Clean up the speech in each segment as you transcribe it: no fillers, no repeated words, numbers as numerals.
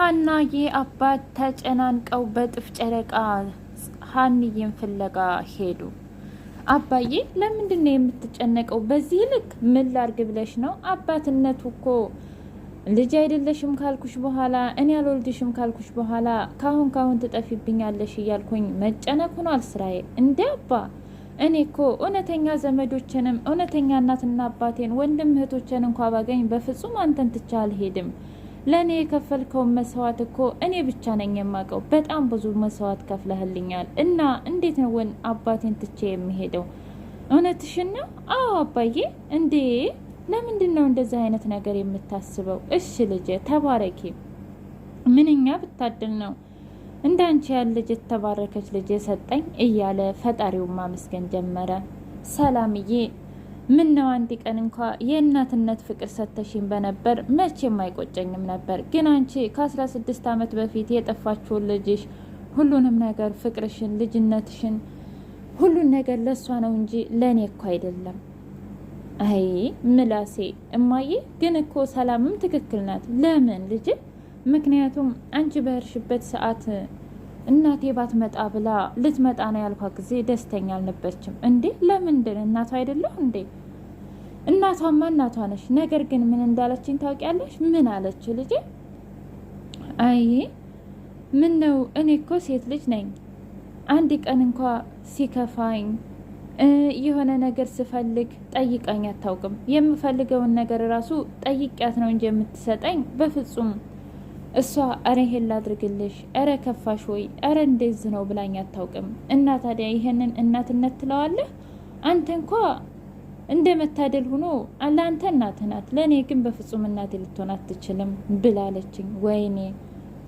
የሀናዬ አባት ተጨናንቀው በጥፍ ጨረቃ ሀንዬን ፍለጋ ሄዱ። አባዬ ለምንድን ነው የምትጨነቀው በዚህ ልክ? ምን ላርግ ብለሽ ነው? አባትነቱ እኮ ልጅ አይደለሽም ካልኩሽ በኋላ እኔ አልወልድሽም ካልኩሽ በኋላ ካሁን ትጠፊብኛለሽ እያልኩኝ መጨነቅ ሆኗል ስራዬ። እንደ አባ እኔ እኮ እውነተኛ ዘመዶችንም እውነተኛ እናትና አባቴን ወንድም እህቶችን እንኳ ባገኝ በፍጹም አንተን ትቼ አልሄድም። ለእኔ የከፈልከውን መስዋዕት እኮ እኔ ብቻ ነኝ የማውቀው። በጣም ብዙ መስዋዕት ከፍለህልኛል እና እንዴት ነው ወን አባቴን ትቼ የሚሄደው? እውነትሽን ነው? አዎ አባዬ። እንዴ ለምንድን ነው እንደዚህ አይነት ነገር የምታስበው? እሺ ልጄ ተባረኪ። ምንኛ ብታድል ነው እንዳንቺ ያለ ልጅ የተባረከች ልጅ ሰጠኝ እያለ ፈጣሪውን ማመስገን ጀመረ። ሰላምዬ ምን ነው አንድ ቀን እንኳ የእናትነት ፍቅር ሰተሽኝ በነበር መቼም አይቆጨኝም ነበር። ግን አንቺ ከ16 ዓመት በፊት የጠፋችውን ልጅሽ ሁሉንም ነገር ፍቅርሽን፣ ልጅነትሽን፣ ሁሉን ነገር ለሷ ነው እንጂ ለእኔ እኮ አይደለም። አይ ምላሴ እማዬ ግን እኮ ሰላምም ትክክል ናት። ለምን ልጅ? ምክንያቱም አንቺ በሄድሽበት ሰዓት እናቴ ባትመጣ ብላ ልትመጣ ነው ያልኳት ጊዜ ደስተኛ አልነበረችም። እንዴ ለምንድን? እናቷ አይደለሁ እንዴ? እናቷማ እናቷ ነሽ። ነገር ግን ምን እንዳለችኝ ታውቂያለሽ? ምን አለች ልጄ? አይ ምን ነው እኔ እኮ ሴት ልጅ ነኝ። አንድ ቀን እንኳ ሲከፋኝ የሆነ ነገር ስፈልግ ጠይቃኝ አታውቅም። የምፈልገውን ነገር ራሱ ጠይቂያት ነው እንጂ የምትሰጠኝ በፍጹም እሷ እረ ይሄን ላድርግልሽ፣ እረ ከፋሽ ወይ፣ እረ እንደዚህ ነው ብላኝ አታውቅም። እና ታዲያ ይሄንን እናትነት ትለዋለህ? አንተ እንኳ እንደ መታደል ሆኖ ለአንተ እናትህ ናት፣ ለእኔ ግን በፍጹም እናቴ ልትሆን አትችልም ብላለችኝ። ወይኔ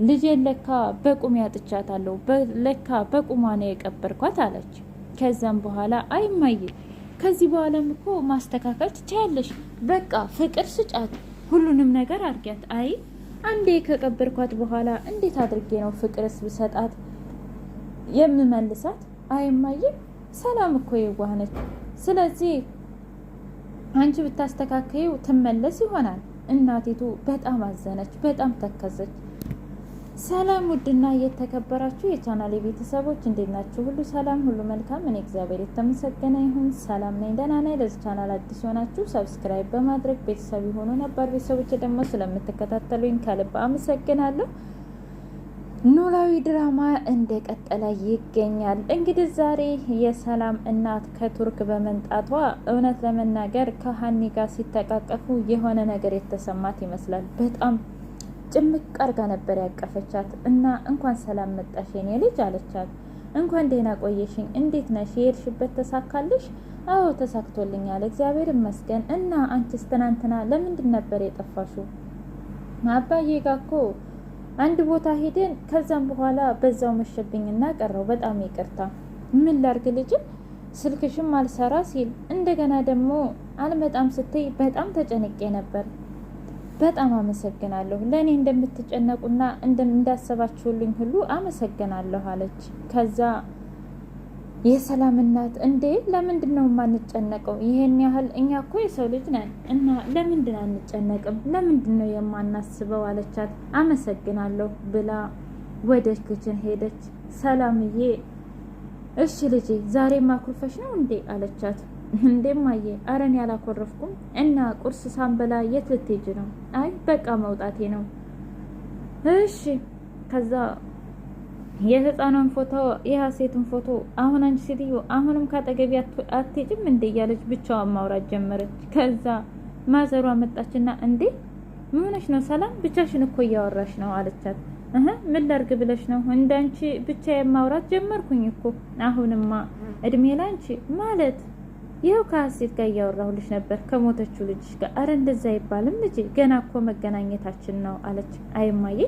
ልጄን ለካ በቁም ያጥቻታለሁ፣ ለካ በቁሟ ነው የቀበርኳት አለች። ከዛም በኋላ አይማዬ ከዚህ በኋላም እኮ ማስተካከል ትችያለሽ። በቃ ፍቅር ስጫት፣ ሁሉንም ነገር አድርጊያት። አይ አንዴ ከቀበርኳት በኋላ እንዴት አድርጌ ነው ፍቅርስ ብሰጣት የምመልሳት? አይማዬ ሰላም እኮ የዋህ ነች። ስለዚህ አንቺ ብታስተካከዩ ትመለስ ይሆናል። እናቲቱ በጣም አዘነች፣ በጣም ተከዘች። ሰላም ውድና እየተከበራችሁ የቻናሌ ቤተሰቦች እንዴት ናችሁ? ሁሉ ሰላም፣ ሁሉ መልካም። እኔ እግዚአብሔር የተመሰገነ ይሁን ሰላም ነኝ፣ ደህና ነኝ። ለዚህ ቻናል አዲስ ሆናችሁ ሰብስክራይብ በማድረግ ቤተሰብ የሆኑ ነባር ቤተሰቦች ደግሞ ስለምትከታተሉኝ ከልብ አመሰግናለሁ። ኖላዊ ድራማ እንደቀጠለ ይገኛል። እንግዲህ ዛሬ የሰላም እናት ከቱርክ በመምጣቷ እውነት ለመናገር ከሀኒ ጋር ሲተቃቀፉ የሆነ ነገር የተሰማት ይመስላል። በጣም ጭምቅ አርጋ ነበር ያቀፈቻት እና እንኳን ሰላም መጣሽ የኔ ልጅ አለቻት። እንኳን ደህና ቆየሽኝ፣ እንዴት ነሽ? የሄድሽበት ተሳካልሽ? አዎ ተሳክቶልኛል እግዚአብሔር ይመስገን። እና አንቺስ ትናንትና ለምንድን ነበር የጠፋሽው? አባዬ ጋር እኮ አንድ ቦታ ሄደን ከዛም በኋላ በዛው መሸብኝና ቀረው። በጣም ይቅርታ። ምን ላርግ ልጅ? ስልክሽም አልሰራ ሲል እንደገና ደግሞ አልመጣም ስትይ በጣም ተጨንቄ ነበር። በጣም አመሰግናለሁ። ለእኔ እንደምትጨነቁና እንዳሰባችሁልኝ ሁሉ አመሰግናለሁ አለች። ከዛ የሰላም እናት እንዴ ለምንድን ነው የማንጨነቀው? ይሄን ያህል እኛ እኮ የሰው ልጅ ነን እና ለምንድን አንጨነቅም? ለምንድን ነው የማናስበው? አለቻት። አመሰግናለሁ ብላ ወደ ክችን ሄደች። ሰላምዬ እሺ ልጄ ዛሬ ማኩርፈሽ ነው እንዴ አለቻት። እንደማየ አረን ያላኮረፍኩም እና ቁርስ ሳንበላ የት ልትሄጂ ነው? አይ በቃ መውጣቴ ነው። እሺ ከዛ የህፃኗን ፎቶ የሀሴትን ፎቶ አሁን አንቺ ሴትዮ አሁንም ካጠገቢ አትሄጂም እንዴ እያለች ብቻዋን ማውራት ጀመረች። ከዛ ማዘሯ መጣችና እንዴ ምን ሆነሽ ነው ሰላም? ብቻሽን እኮ እያወራሽ ነው አለቻት። ምን ላርግ ብለሽ ነው? እንዳንቺ ብቻ የማውራት ጀመርኩኝ እኮ። አሁንማ እድሜ ላንቺ ማለት ይኸው ከሀሴት ጋር እያወራሁልሽ ነበር ከሞተችው ልጅሽ ጋር። አረ እንደዛ አይባልም ልጄ፣ ገና እኮ መገናኘታችን ነው አለች። አይማዬ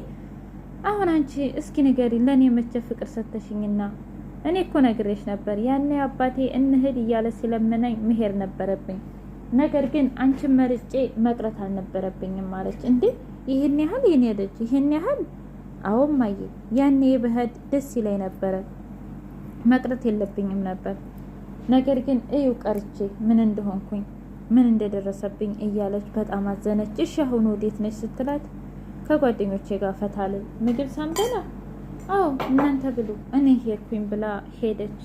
አሁን አንቺ እስኪ ንገሪ፣ ለእኔ መቼ ፍቅር ሰተሽኝና? እኔ እኮ ነግሬሽ ነበር ያኔ አባቴ እንሂድ እያለ ሲለምነኝ መሄድ ነበረብኝ። ነገር ግን አንቺን መርጬ መቅረት አልነበረብኝም አለች። እንዴ ይህን ያህል የኔ ልጅ ይህን ያህል? አዎ እማዬ ያኔ ብሄድ ደስ ይለኝ ነበረ፣ መቅረት የለብኝም ነበር። ነገር ግን እዩ ቀርቼ ምን እንደሆንኩኝ ምን እንደደረሰብኝ እያለች በጣም አዘነች። እሺ አሁን ወዴት ነች ስትላት ከጓደኞቼ ጋር ፈታልን ምግብ ሳንበላ አዎ እናንተ ብሉ እኔ ሄድኩኝ ብላ ሄደች።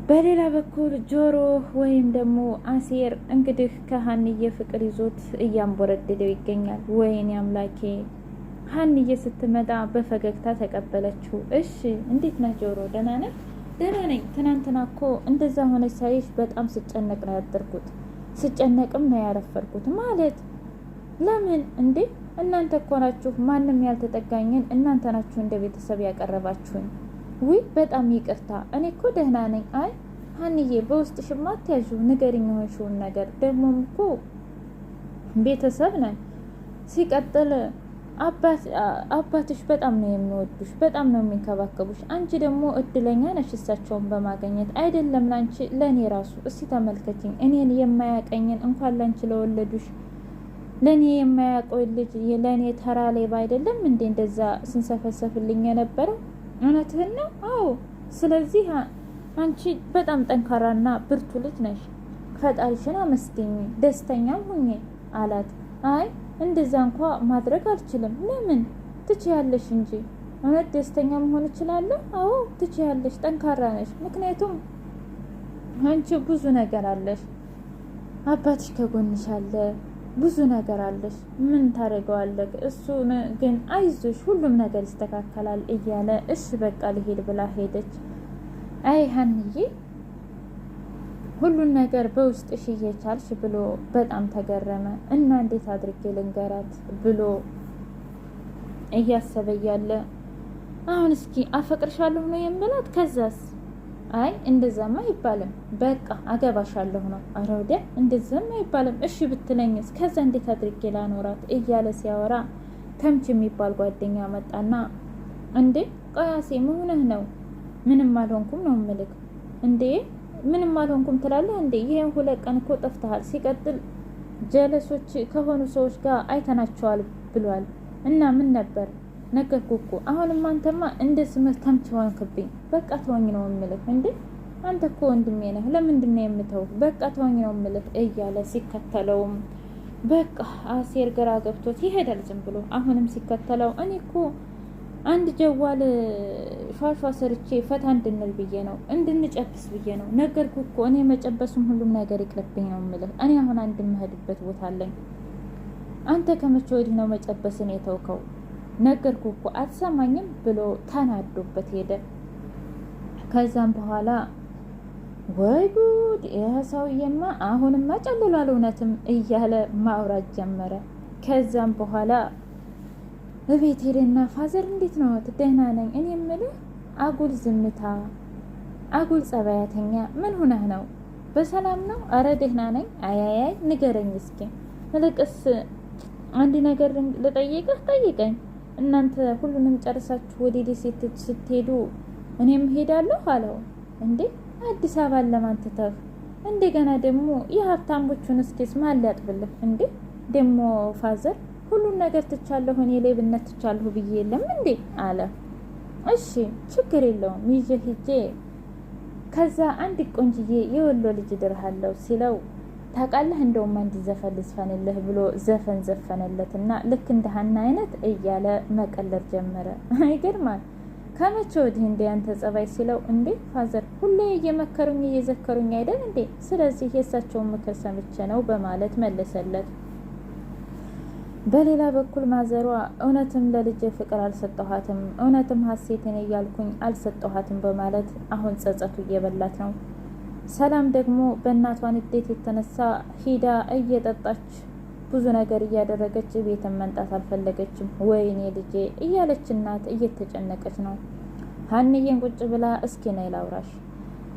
በሌላ በኩል ጆሮ ወይም ደግሞ አሴር እንግዲህ ከሀንዬ ፍቅር ይዞት እያንቦረደደው ይገኛል። ወይኔ አምላኬ! ሀንዬ ስትመጣ በፈገግታ ተቀበለችው። እሺ እንዴት ነህ ጆሮ? ደህና ነህ? ደህና ነኝ። ትናንትና እኮ እንደዛ ሆነች ሳይሽ በጣም ስጨነቅ ነው ያደርኩት። ስጨነቅም ነው ያረፈርኩት። ማለት ለምን እንዴ? እናንተ እኮ ናችሁ ማንም ያልተጠጋኝን እናንተ ናችሁ እንደ ቤተሰብ ያቀረባችሁኝ። ውይ በጣም ይቅርታ፣ እኔ እኮ ደህና ነኝ። አይ ሀንዬ በውስጥ ሽማት ያዡ ንገሪኝ የሆንሽውን ነገር። ደግሞም እኮ ቤተሰብ ነን። ሲቀጥል አባትሽ በጣም ነው የሚወዱሽ፣ በጣም ነው የሚንከባከቡሽ። አንቺ ደግሞ እድለኛ ነሽ እሳቸውን በማገኘት አይደለም ላንቺ ለእኔ ራሱ። እስቲ ተመልከችኝ፣ እኔን የማያቀኝን እንኳን ላንቺ ለወለዱሽ ለእኔ የማያውቀው ልጅ ለእኔ ተራ ሌባ አይደለም እንዴ እንደዛ ስንሰፈሰፍልኝ የነበረው? እውነትህን ነው። አዎ ስለዚህ አንቺ በጣም ጠንካራና ብርቱ ልጅ ነሽ። ፈጣሪሽን አመስግኝ፣ ደስተኛም ሁኜ አላት። አይ እንደዛ እንኳ ማድረግ አልችልም። ለምን? ትችያለሽ እንጂ። እውነት ደስተኛ መሆን እችላለሁ? አዎ ትችያለሽ፣ ጠንካራ ነሽ። ምክንያቱም አንቺ ብዙ ነገር አለሽ፣ አባትሽ ከጎንሽ አለ፣ ብዙ ነገር አለሽ። ምን ታደርገዋለህ? እሱን ግን አይዞሽ፣ ሁሉም ነገር ይስተካከላል እያለ እሺ በቃ ልሄድ ብላ ሄደች። አይ ሀንዬ ሁሉን ነገር በውስጥሽ እየቻልሽ ብሎ በጣም ተገረመ። እና እንዴት አድርጌ ልንገራት ብሎ እያሰበ እያለ አሁን እስኪ አፈቅርሻለሁ ነው የምላት። ከዛስ? አይ እንደዛማ አይባልም፣ በቃ አገባሻለሁ ነው። ኧረ ወዲያ እንደዛማ አይባልም። እሺ ብትለኝስ? ከዛ እንዴት አድርጌ ላኖራት እያለ ሲያወራ ተምች የሚባል ጓደኛ መጣና እንዴ ቆያሴ መሆንህ ነው? ምንም አልሆንኩም ነው ምልክ። እንዴ ምንም አልሆንኩም ትላለህ እንዴ? ይሄን 2 ቀን እኮ ጠፍተሃል። ሲቀጥል ጀለሶች ከሆኑ ሰዎች ጋር አይተናቸዋል ብሏል። እና ምን ነበር? ነገርኩህ እኮ። አሁንም አንተማ እንደ ስምህ ተምች ሆንክብኝ። በቃ ተወኝ ነው ምልክ። እንዴ አንተ እኮ ወንድሜ ነህ፣ ለምንድን ነው የምተውህ? በቃ ተወኝ ነው ምልክ እያለ ሲከተለውም በቃ አሴር ግራ ገብቶት ይሄዳል ዝም ብሎ። አሁንም ሲከተለው እኔ እኮ አንድ ጀዋል ሿሿ ሰርቼ ፈታ እንድንል ብዬ ነው፣ እንድንጨብስ ብዬ ነው። ነገርኩህ እኮ እኔ መጨበሱም ሁሉም ነገር ይቅርብኝ ነው የምልህ። እኔ አሁን አንድ የምሄድበት ቦታ አለኝ። አንተ ከመቼ ወዲህ ነው መጨበስን የተውከው? ነገርኩህ እኮ አትሰማኝም ብሎ ተናዶበት ሄደ። ከዛም በኋላ ወይ ጉድ ይህ ሰውዬማ አሁንማ ጨልሏል እውነትም እያለ ማውራት ጀመረ። ከዛም በኋላ እቤት ሄደና ፋዘር እንዴት ነው? ደህና ነኝ። እኔ የምልህ አጉል ዝምታ፣ አጉል ጸባያተኛ፣ ምን ሆነህ ነው? በሰላም ነው? አረ ደህና ነኝ። አያያይ ንገረኝ እስኪ። ልቅስ አንድ ነገር ልጠይቅህ። ጠይቀኝ። እናንተ ሁሉንም ጨርሳችሁ ወደ ደሴት ስትሄዱ እኔም ሄዳለሁ አለው። እንዴ አዲስ አበባን ለማን ትተህ? እንደገና ደግሞ የሀብታሞቹን እስኪስ ማን ሊያጥብልህ? እንዴ ደግሞ ፋዘር ሁሉን ነገር ትቻለሁ፣ እኔ ሌብነት ትቻለሁ ብዬ የለም እንዴ አለ። እሺ ችግር የለውም ይዤ ሂጄ ከዛ አንድ ቆንጅዬ የወሎ ልጅ ድርሃለሁ ሲለው ታውቃለህ እንደውም አንድ ዘፈን ልዝፈንልህ ብሎ ዘፈን ዘፈነለትና ልክ እንደ ሀና አይነት እያለ መቀለር ጀመረ። አይገርማል። ከመቼ ወዲህ እንደ ያንተ ጸባይ ሲለው እንዴ ፋዘር ሁሌ እየመከሩኝ እየዘከሩኝ አይደል እንዴ? ስለዚህ የእሳቸውን ምክር ሰምቼ ነው በማለት መለሰለት። በሌላ በኩል ማዘሯ እውነትም ለልጅ ፍቅር አልሰጠኋትም፣ እውነትም ሀሴትን እያልኩኝ አልሰጠኋትም በማለት አሁን ጸጸቱ እየበላት ነው። ሰላም ደግሞ በእናቷ ንዴት የተነሳ ሂዳ እየጠጣች ብዙ ነገር እያደረገች ቤትን መንጣት አልፈለገችም። ወይኔ ልጄ እያለች እናት እየተጨነቀች ነው። ሀንዬን ቁጭ ብላ እስኪ ነይ ላውራሽ፣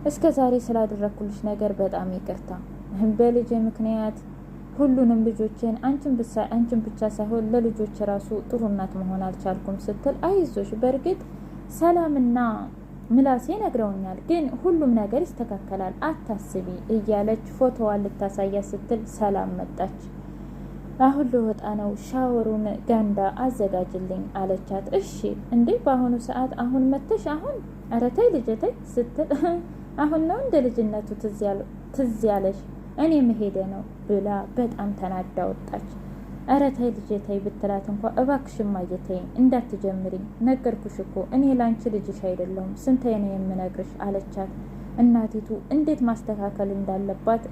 እስከ ዛሬ ስላደረኩልሽ ነገር በጣም ይቅርታ። በልጄ ምክንያት ሁሉንም ልጆችን አንቺን ብቻ ሳይሆን ለልጆች ራሱ ጥሩ እናት መሆን አልቻልኩም ስትል አይዞሽ፣ በእርግጥ ሰላምና ምላሴ ነግረውኛል፣ ግን ሁሉም ነገር ይስተካከላል አታስቢ እያለች ፎቶዋን ልታሳያት ስትል ሰላም መጣች። አሁን ልወጣ ነው፣ ሻወሩን ጋንዳ አዘጋጅልኝ አለቻት። እሺ እንዴ በአሁኑ ሰዓት አሁን መተሽ አሁን? ኧረ ተይ ልጄ ተይ ስትል አሁን ነው እንደ ልጅነቱ ትዝ ያለሽ? እኔ መሄደ ነው ብላ በጣም ተናዳ ወጣች። ኧረ ተይ ልጄ ተይ ብትላት እንኳ እባክሽ እማዬ ተይኝ እንዳትጀምሪኝ፣ ነገርኩሽ እኮ እኔ ላንቺ ልጅሽ አይደለሁም ስንተይ ነው የምነግርሽ አለቻት። እናቲቱ እንዴት ማስተካከል እንዳለባት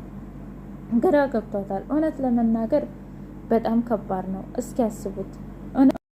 ግራ ገብቷታል። እውነት ለመናገር በጣም ከባድ ነው። እስኪ ያስቡት